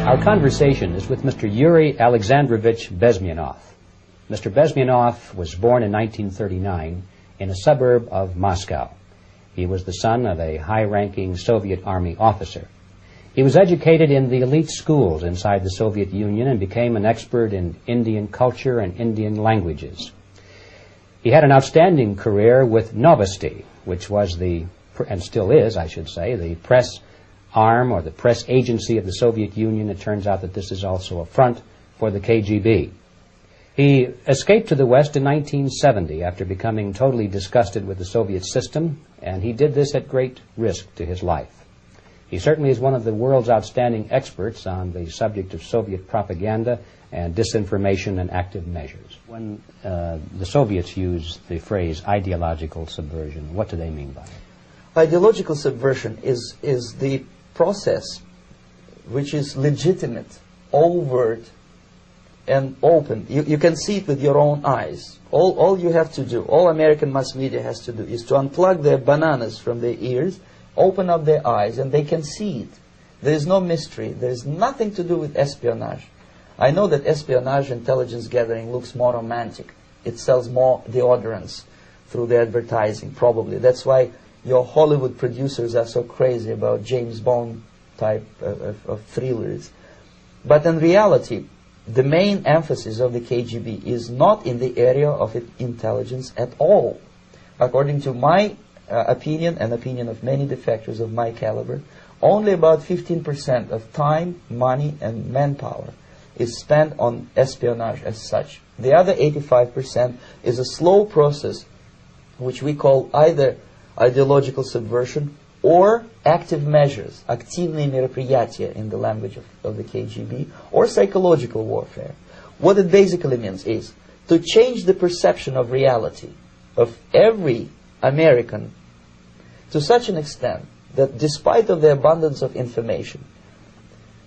Our conversation is with Mr. Yuri Alexandrovich Bezmenov. Mr. Bezmenov was born in 1939 in a suburb of Moscow. He was the son of a high-ranking Soviet Army officer. He was educated in the elite schools inside the Soviet Union and became an expert in Indian culture and Indian languages. He had an outstanding career with Novosti, which was and still is, I should say, the press arm or the press agency of the Soviet Union. It turns out that this is also a front for the KGB. He escaped to the West in 1970 after becoming totally disgusted with the Soviet system, and he did this at great risk to his life. He certainly is one of the world's outstanding experts on the subject of Soviet propaganda and disinformation and active measures. When the Soviets use the phrase ideological subversion, what do they mean by it? Ideological subversion is the process which is legitimate, overt, and open. You can see it with your own eyes. All you have to do, all American mass media has to do, is to unplug their bananas from their ears, open up their eyes, and they can see it. There is no mystery. There is nothing to do with espionage. I know that espionage, intelligence gathering, looks more romantic. It sells more deodorants through the advertising, probably. That's why your Hollywood producers are so crazy about James Bond type of thrillers. But in reality, the main emphasis of the KGB is not in the area of intelligence at all. According to my opinion and opinion of many defectors of my caliber, only about 15% of time, money, and manpower is spent on espionage as such. The other 85% is a slow process which we call either ideological subversion or active measures, активные мероприятия in the language of the KGB, or psychological warfare. What it basically means is to change the perception of reality of every American to such an extent that despite of the abundance of information,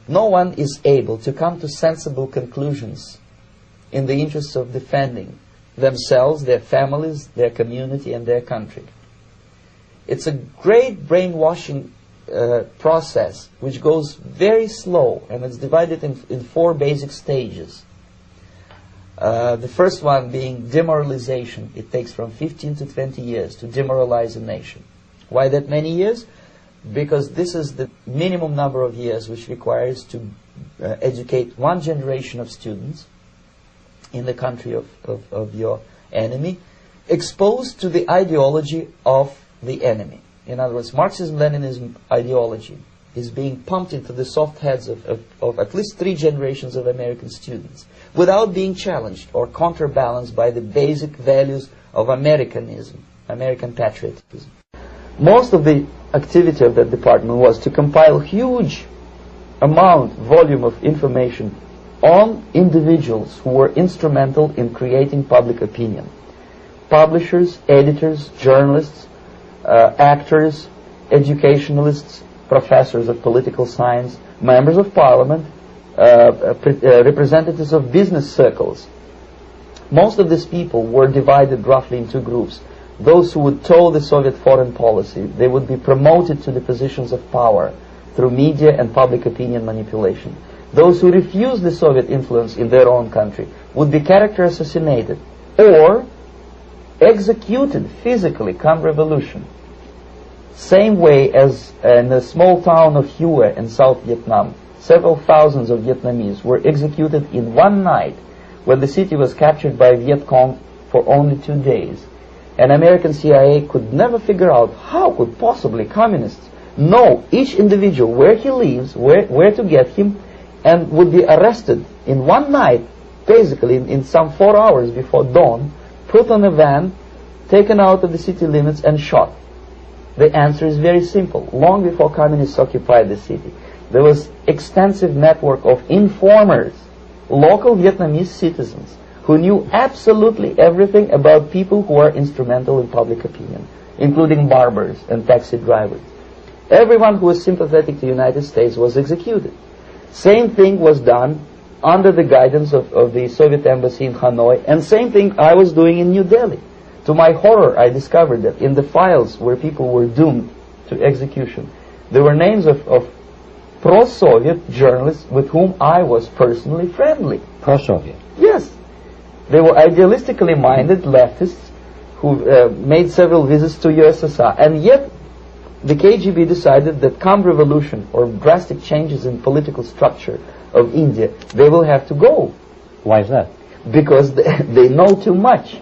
no one is able to come to sensible conclusions in the interests of defending themselves, their families, their community, and their country. It's a great brainwashing process which goes very slow, and it's divided in four basic stages. The first one being demoralization. It takes from 15 to 20 years to demoralize a nation. Why that many years? Because this is the minimum number of years which requires to educate one generation of students in the country of your enemy, exposed to the ideology of the enemy. In other words, Marxism-Leninism ideology is being pumped into the soft heads of at least 3 generations of American students without being challenged or counterbalanced by the basic values of Americanism, American patriotism. Most of the activity of that department was to compile huge volume of information on individuals who were instrumental in creating public opinion. Publishers, editors, journalists, actors, educationalists, professors of political science, members of parliament, representatives of business circles. Most of these people were divided roughly in 2 groups. Those who would toe the Soviet foreign policy, they would be promoted to the positions of power through media and public opinion manipulation. Those who refused the Soviet influence in their own country would be character assassinated or executed physically come revolution. Same way as in the small town of Hue in South Vietnam, several thousands of Vietnamese were executed in one night when the city was captured by Viet Cong for only 2 days. And American CIA could never figure out how could possibly communists know each individual, where he lives, where to get him, and would be arrested in one night, basically in some 4 hours before dawn, put on a van, taken out of the city limits and shot. The answer is very simple. Long before communists occupied the city, there was extensive network of informers, local Vietnamese citizens, who knew absolutely everything about people who are instrumental in public opinion, including barbers and taxi drivers. Everyone who was sympathetic to the United States was executed. Same thing was done under the guidance of the Soviet embassy in Hanoi, and same thing I was doing in New Delhi. To my horror, I discovered that in the files where people were doomed to execution, there were names of pro-Soviet journalists with whom I was personally friendly. Pro-Soviet? Yes. They were idealistically minded leftists who made several visits to USSR, and yet the KGB decided that come revolution or drastic changes in political structure of India, they will have to go. Why is that? Because they know too much.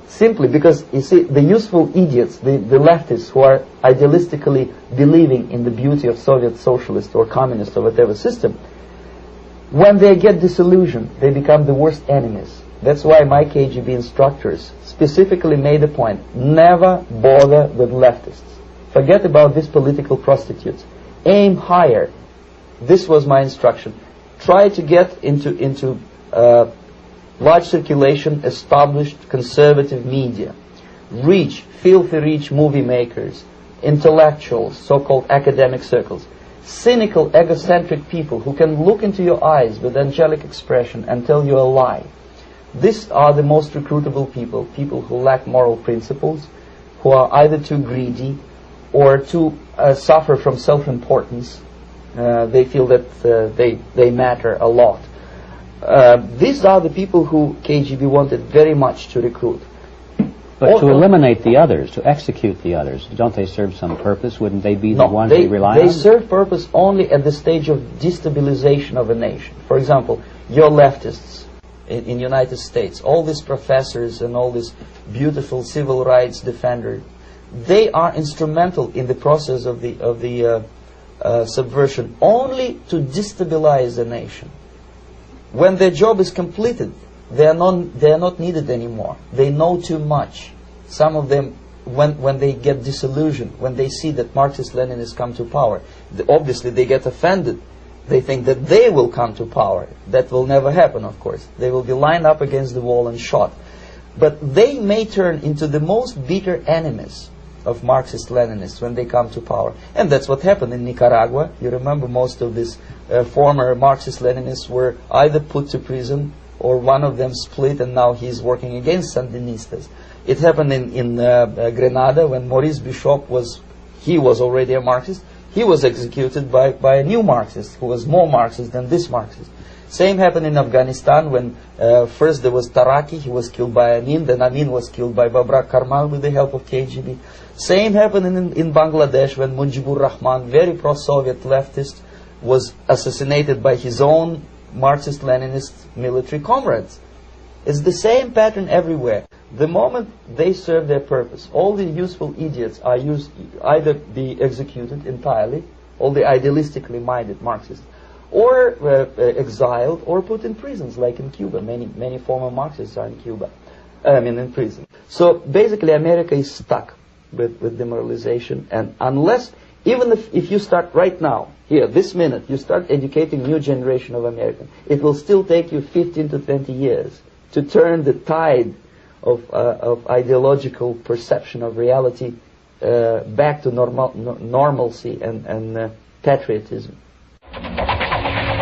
Simply because, you see, the useful idiots, the leftists who are idealistically believing in the beauty of Soviet socialist or communist or whatever system, when they get disillusioned, they become the worst enemies. That's why my KGB instructors specifically made a point: never bother with leftists. Forget about these political prostitutes. Aim higher. This was my instruction. Try to get into large circulation, established conservative media. Reach, filthy rich movie makers, intellectuals, so-called academic circles. Cynical, egocentric people who can look into your eyes with angelic expression and tell you a lie. These are the most recruitable people, people who lack moral principles, who are either too greedy or too suffer from self-importance. They feel that they matter a lot. These are the people who KGB wanted very much to recruit. But to eliminate the others, to execute the others, don't they serve some purpose? Wouldn't they be the ones they rely on? They serve purpose only at the stage of destabilization of a nation. For example, your leftists in United States, all these professors and all these beautiful civil rights defenders, they are instrumental in the process of the subversion only to destabilize the nation. When their job is completed, they are not needed anymore. They know too much. Some of them, when they get disillusioned, when they see that Marxist-Leninists come to power, obviously they get offended. They think that they will come to power. That will never happen, of course. They will be lined up against the wall and shot. But they may turn into the most bitter enemies of Marxist-Leninists when they come to power. And that's what happened in Nicaragua. You remember most of these former Marxist-Leninists were either put to prison or one of them split, and now he's working against Sandinistas. It happened in Grenada when Maurice Bishop was already a Marxist. He was executed by a new Marxist who was more Marxist than this Marxist. Same happened in Afghanistan when first there was Taraki, he was killed by Amin, then Amin was killed by Babrak Karmal with the help of KGB. Same happened in Bangladesh when Mujibur Rahman, very pro-Soviet leftist, was assassinated by his own Marxist-Leninist military comrades. It's the same pattern everywhere. The moment they serve their purpose, all the useful idiots are either be executed entirely, all the idealistically minded Marxists, or exiled or put in prisons, like in Cuba. Many former Marxists are in Cuba. In prison. So basically America is stuck with demoralization, and unless, even if you start right now, here, this minute, you start educating new generation of Americans, it will still take you 15 to 20 years to turn the tide of ideological perception of reality back to normalcy and patriotism.